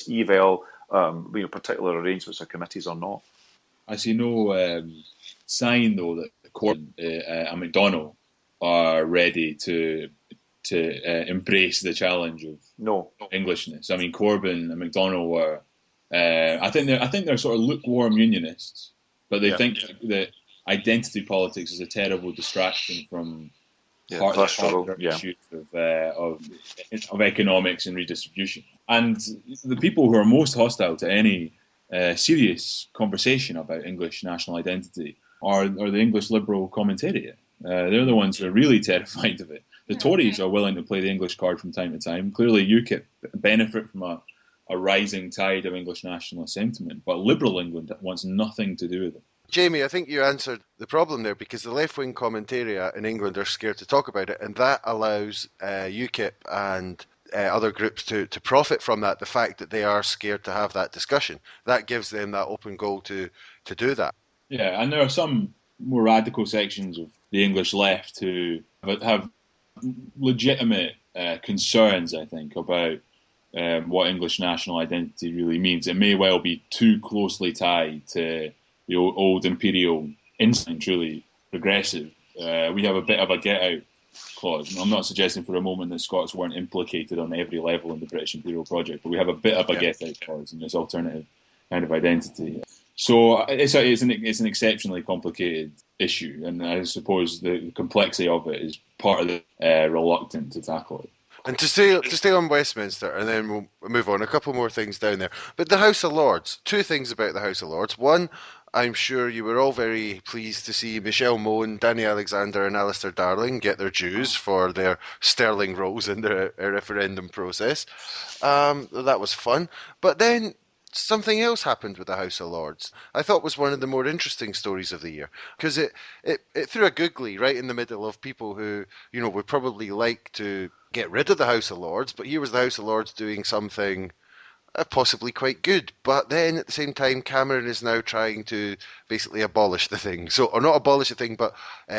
eval, particular arrangements or committees or not. I see no sign, though, that Corbyn and McDonnell are ready to embrace the challenge of Englishness. I mean, Corbyn and McDonnell were. I think they're sort of lukewarm unionists, but they think that identity politics is a terrible distraction from part of the issues of economics and redistribution. And the people who are most hostile to any serious conversation about English national identity are the English Liberal commentariat. They're the ones who are really terrified of it. The Tories are willing to play the English card from time to time. Clearly, UKIP benefit from a rising tide of English nationalist sentiment, but Liberal England wants nothing to do with it. Jamie, I think you answered the problem there, because the left-wing commentariat in England are scared to talk about it, and that allows UKIP and other groups to profit from that, the fact that they are scared to have that discussion. That gives them that open goal to do that. Yeah, and there are some more radical sections of the English left who have legitimate concerns, I think, about what English national identity really means. It may well be too closely tied to the old imperial instinct, really progressive. We have a bit of a get-out clause. I'm not suggesting for a moment that Scots weren't implicated on every level in the British imperial project, but we have a bit of a get-out clause in this alternative kind of identity. So it's an exceptionally complicated issue, and I suppose the complexity of it is part of the reluctance to tackle it. And to stay on Westminster, and then we'll move on, a couple more things down there. But the House of Lords, two things about the House of Lords. One, I'm sure you were all very pleased to see Michelle Mone, Danny Alexander and Alistair Darling get their dues for their sterling roles in the referendum process. That was fun. But then something else happened with the House of Lords. I thought was one of the more interesting stories of the year, because it threw a googly right in the middle of people who, would probably like to get rid of the House of Lords, but here was the House of Lords doing something possibly quite good. But then at the same time, Cameron is now trying to basically abolish the thing. Or not abolish the thing, but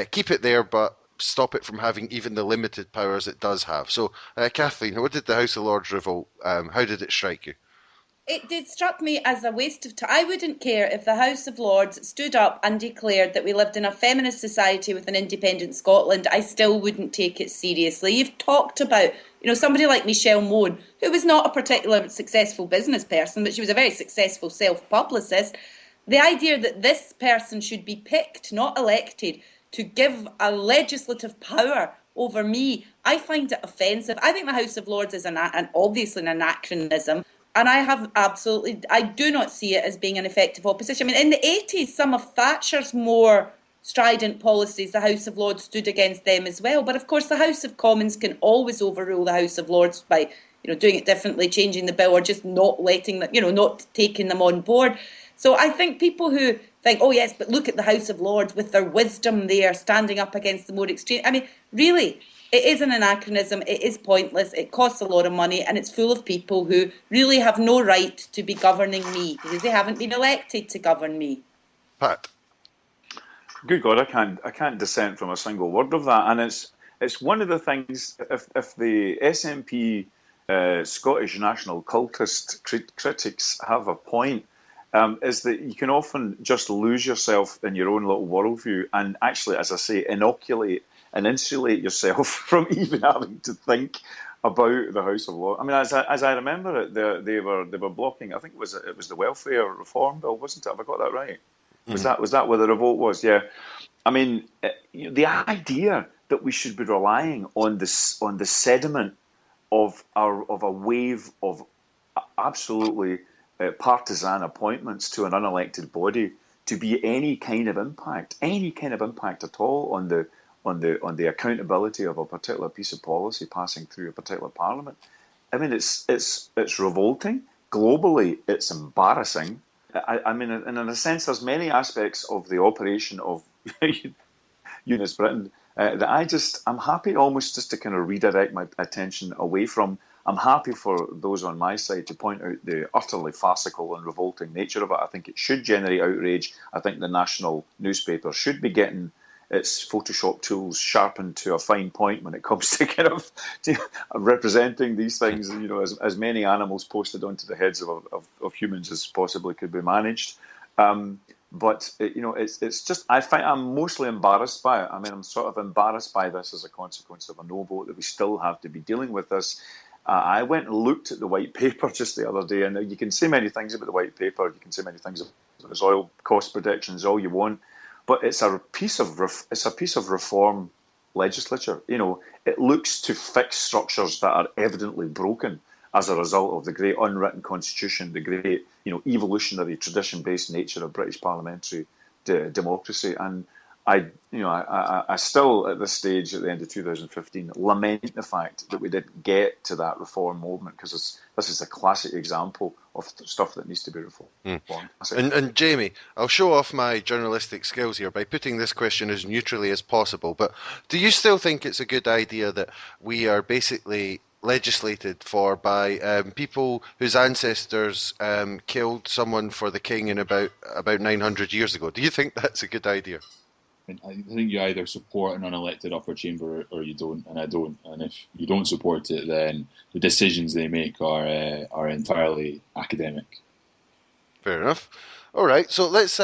keep it there, but stop it from having even the limited powers it does have. So, Kathleen, what did the House of Lords revolt? How did it strike you? It did struck me as a waste of time. I wouldn't care if the House of Lords stood up and declared that we lived in a feminist society with an independent Scotland. I still wouldn't take it seriously. You've talked about, somebody like Michelle Mone, who was not a particularly successful business person, but she was a very successful self-publicist. The idea that this person should be picked, not elected, to give a legislative power over me, I find it offensive. I think the House of Lords is obviously an anachronism. And I do not see it as being an effective opposition. I mean, in the 80s, some of Thatcher's more strident policies, the House of Lords stood against them as well. But of course, the House of Commons can always overrule the House of Lords by, doing it differently, changing the bill, or just not letting them, not taking them on board. So I think people who think, oh yes, but look at the House of Lords with their wisdom there, standing up against the more extreme. I mean, really, it is an anachronism, it is pointless, it costs a lot of money, and it's full of people who really have no right to be governing me, because they haven't been elected to govern me. Pat? Good God, I can't dissent from a single word of that, and it's one of the things, if the SNP Scottish national cultist critics have a point, is that you can often just lose yourself in your own little worldview and actually, as I say, inoculate and insulate yourself from even having to think about the House of Lords. I mean, as I remember it, they were blocking. I think it was the welfare reform bill, wasn't it? Have I got that right? Mm-hmm. Was that where the revolt was? Yeah. I mean, the idea that we should be relying on the sediment of a wave of absolutely partisan appointments to an unelected body to be any kind of impact at all on the accountability of a particular piece of policy passing through a particular parliament. I mean, it's revolting. Globally, it's embarrassing. I mean, in a sense, there's many aspects of the operation of Eunice Britain that I'm happy almost just to kind of redirect my attention away from. I'm happy for those on my side to point out the utterly farcical and revolting nature of it. I think it should generate outrage. I think the national newspaper should be getting its Photoshop tools sharpened to a fine point when it comes to kind of representing these things, as many animals posted onto the heads of humans as possibly could be managed. But it's just, I'm mostly embarrassed by it. I mean, I'm sort of embarrassed by this as a consequence of a no vote, that we still have to be dealing with this. I went and looked at the white paper just the other day, and you can say many things about the white paper. You can say many things about its oil cost predictions, all you want, but it's a piece of reform legislature. It looks to fix structures that are evidently broken as a result of the great unwritten constitution, the great, evolutionary tradition-based nature of British parliamentary democracy. And I still, at this stage, at the end of 2015, lament the fact that we didn't get to that reform movement, because this is a classic example of stuff that needs to be reformed. And Jamie, I'll show off my journalistic skills here by putting this question as neutrally as possible, but do you still think it's a good idea that we are basically legislated for by people whose ancestors killed someone for the king in about 900 years ago? Do you think that's a good idea? I think you either support an unelected upper chamber or you don't, and I don't. And if you don't support it, then the decisions they make are entirely academic. Fair enough. All right, so let's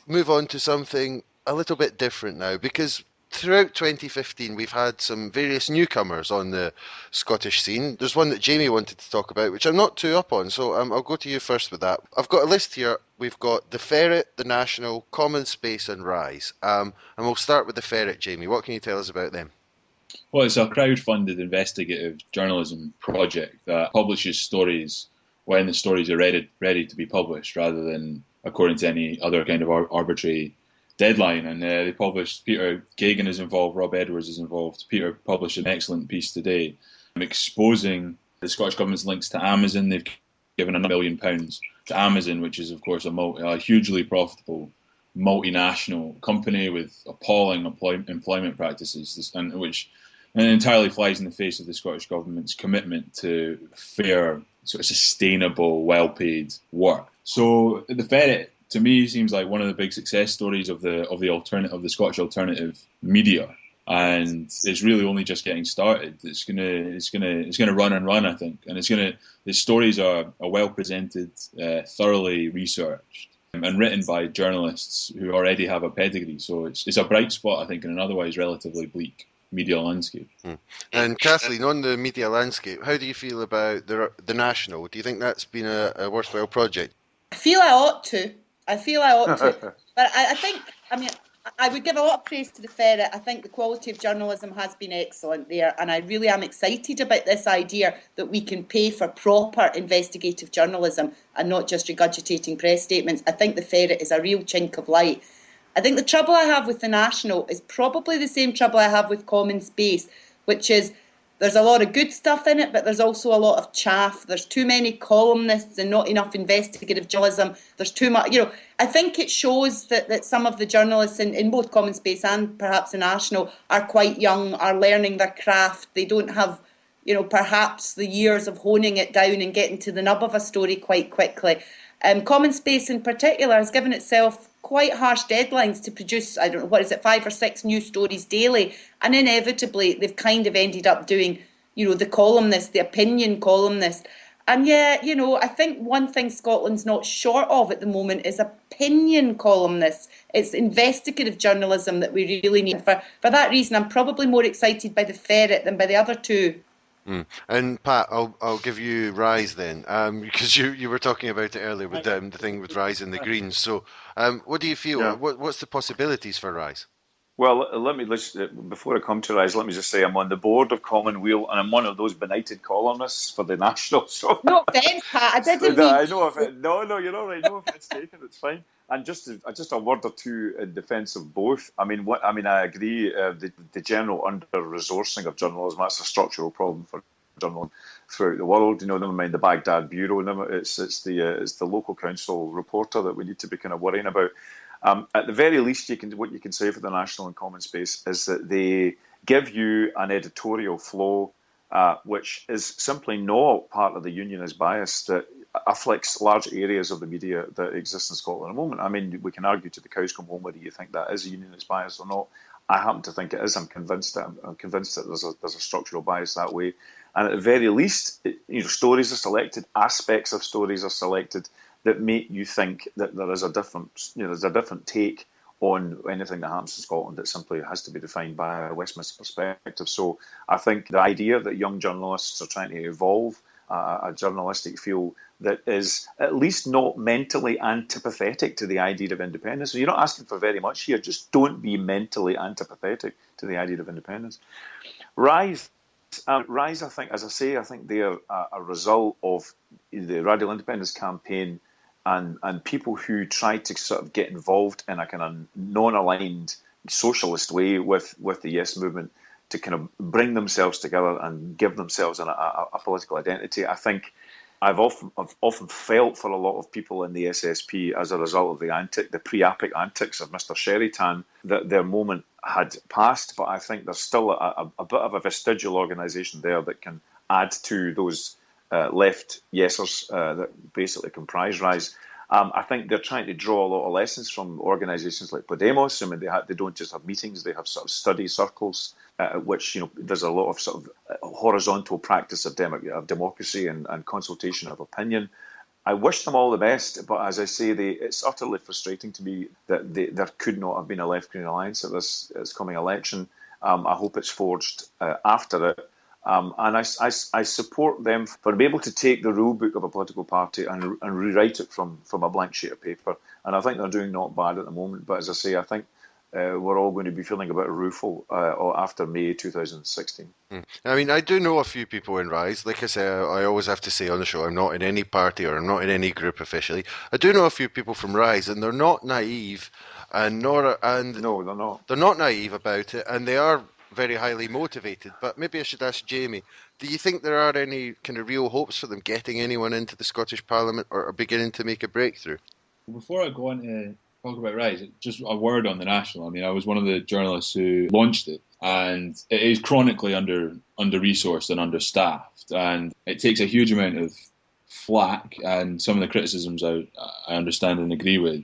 move on to something a little bit different now, because throughout 2015 we've had some various newcomers on the Scottish scene. There's one that Jamie wanted to talk about, which I'm not too up on, so I'll go to you first with that. I've got a list here. We've got the Ferret, the National, Common Space and Rise. And we'll start with the Ferret, Jamie. What can you tell us about them? Well, it's a crowd-funded investigative journalism project that publishes stories when the stories are ready to be published, rather than according to any other kind of arbitrary deadline. And they published, Peter Kagan is involved, Rob Edwards is involved. Peter published an excellent piece today exposing the Scottish Government's links to Amazon. They've given £1 million to Amazon, which is, of course, a hugely profitable multinational company with appalling employment practices, and which entirely flies in the face of the Scottish Government's commitment to fair, sort of sustainable, well-paid work. So the Ferret, to me, seems like one of the big success stories of the Scottish alternative media, and it's really only just getting started. It's gonna run and run, I think, and the stories are well presented, thoroughly researched, and written by journalists who already have a pedigree. So it's a bright spot, I think, in an otherwise relatively bleak media landscape. And Kathleen, on the media landscape, how do you feel about the National? Do you think that's been a worthwhile project? I feel I ought to. But I think, I would give a lot of praise to the Ferret. I think the quality of journalism has been excellent there, and I really am excited about this idea that we can pay for proper investigative journalism and not just regurgitating press statements. I think the Ferret is a real chink of light. I think the trouble I have with the National is probably the same trouble I have with Common Space, which is there's a lot of good stuff in it, but there's also a lot of chaff. There's too many columnists and not enough investigative journalism. There's too much, I think it shows that some of the journalists in both Common Space and perhaps the National are quite young, are learning their craft. They don't have, perhaps the years of honing it down and getting to the nub of a story quite quickly. Common Space in particular has given itself quite harsh deadlines to produce, 5 or 6 new stories daily, and inevitably they've kind of ended up doing, the columnist, the opinion columnist. And I think one thing Scotland's not short of at the moment is opinion columnists. It's investigative journalism that we really need. For that reason, I'm probably more excited by the Ferret than by the other two. And Pat, I'll give you Rise then, because you were talking about it earlier with the thing with Rise and the Greens. So, what do you feel? Yeah. What's the possibilities for Rise? Well, before I come to Rise, let me just say I'm on the board of Commonweal, and I'm one of those benighted columnists for the National. So, no offence, Pat. I didn't mean. I know if it, no, you're all right. No offence taken. It's fine. And just a word or two in defence of both. I agree. The general under-resourcing of journalism, that's a structural problem for journalism throughout the world. Never mind the Baghdad Bureau. It's the local council reporter that we need to be kind of worrying about. At the very least, what you can say for the National and Common Space is that they give you an editorial flow which is simply not part of the unionist bias that afflicts large areas of the media that exist in Scotland at the moment. I mean, we can argue to the cows come home whether you think that is a unionist bias or not. I happen to think it is. I'm convinced that there's a structural bias that way. And at the very least, stories are selected, aspects of stories are selected that make you think that there is a different take on anything that happens in Scotland that simply has to be defined by a Westminster perspective. So I think the idea that young journalists are trying to evolve a journalistic field that is at least not mentally antipathetic to the idea of independence. So you're not asking for very much here. Just don't be mentally antipathetic to the idea of independence. Rise, I think, as I say, I think they are a result of the Radical Independence campaign and people who tried to sort of get involved in a kind of non-aligned socialist way with the Yes movement to kind of bring themselves together and give themselves a political identity. I think I've often felt for a lot of people in the SSP as a result of the pre-APIC antics of Mr. Sherrytan that their moment had passed, but I think there's still a bit of a vestigial organisation there that can add to those left yesers that basically comprise Rise. I think they're trying to draw a lot of lessons from organisations like Podemos. I mean, they don't just have meetings; they have sort of study circles, which there's a lot of sort of horizontal practice of democracy and consultation of opinion. I wish them all the best, but as I say, it's utterly frustrating to me that there could not have been a left-green alliance at this coming election. I hope it's forged after it. And I support them for being able to take the rule book of a political party and rewrite it from a blank sheet of paper. And I think they're doing not bad at the moment. But as I say, I think we're all going to be feeling a bit rueful after May 2016. I mean, I do know a few people in Rise. Like I say, I always have to say on the show, I'm not in any party or I'm not in any group officially. I do know a few people from Rise, and they're not naive, no, they're not. They're not naive about it, and they are very highly motivated. But maybe I should ask Jamie, do you think there are any kind of real hopes for them getting anyone into the Scottish Parliament or beginning to make a breakthrough? Before I go on to talk about Rise, just a word on the National. I mean, I was one of the journalists who launched it, and it is chronically under-resourced and understaffed, and it takes a huge amount of flack, and some of the criticisms I understand and agree with.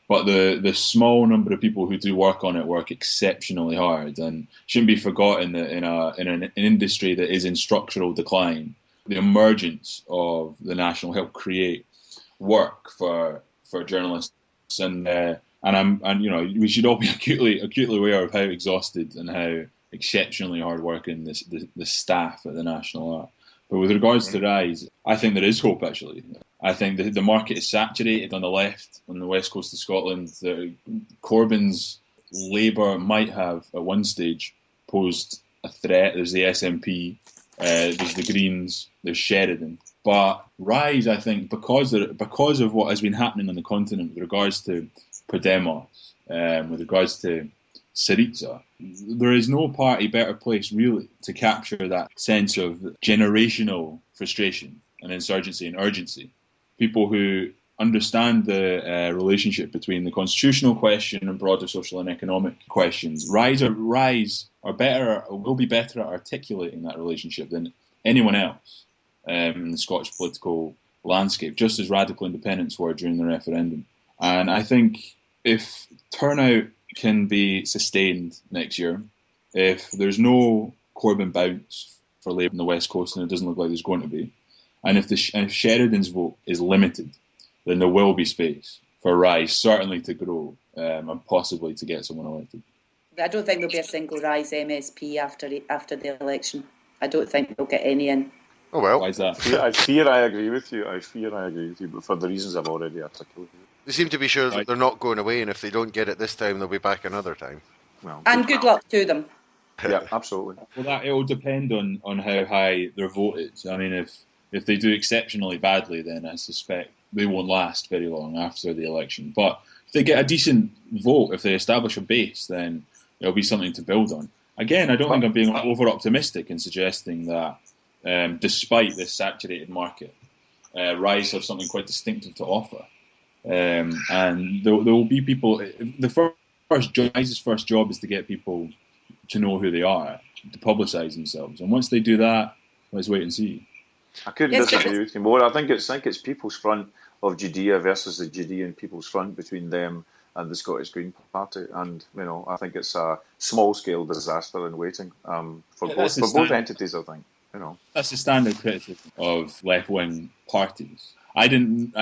But the small number of people who do work on it work exceptionally hard, and shouldn't be forgotten that in an industry that is in structural decline, the emergence of the National helped create work for journalists, and we should all be acutely aware of how exhausted and how exceptionally hard working the staff at the National are. But with regards to Rise, I think there is hope, actually. I think the market is saturated on the left, on the west coast of Scotland. Corbyn's Labour might have, at one stage, posed a threat. There's the SNP, there's the Greens, there's Sheridan. But Rise, I think, because of what has been happening on the continent with regards to Podemos, with regards to Syriza, there is no party better placed really to capture that sense of generational frustration and insurgency and urgency. People who understand the relationship between the constitutional question and broader social and economic questions. Rise are better, or will be better at articulating that relationship than anyone else in the Scottish political landscape, just as radical independents were during the referendum. And I think if turnout can be sustained next year, if there's no Corbyn bounce for Labour on the West Coast, and it doesn't look like there's going to be, and if Sheridan's vote is limited, then there will be space for Rise certainly to grow and possibly to get someone elected. I don't think there'll be a single Rise MSP after the election. I don't think they'll get any in. Oh well. Why is that? I fear I agree with you, but for the reasons I've already articulated. They seem to be sure that they're not going away, and if they don't get it this time, they'll be back another time. Well, and good luck to them. Yeah, absolutely. Well, it will depend on how high their vote is. I mean, if they do exceptionally badly, then I suspect they won't last very long after the election. But if they get a decent vote, if they establish a base, then it'll be something to build on. Again, I don't think I'm being over-optimistic in suggesting that despite this saturated market, Rise have something quite distinctive to offer. And there will be people. Rise's first job is to get people to know who they are, to publicise themselves. And once they do that, let's wait and see. I couldn't disagree with you more. I think it's People's Front of Judea versus the Judean People's Front between them and the Scottish Green Party, and I think it's a small-scale disaster in waiting for both entities. I think that's the standard criticism of left-wing parties. I didn't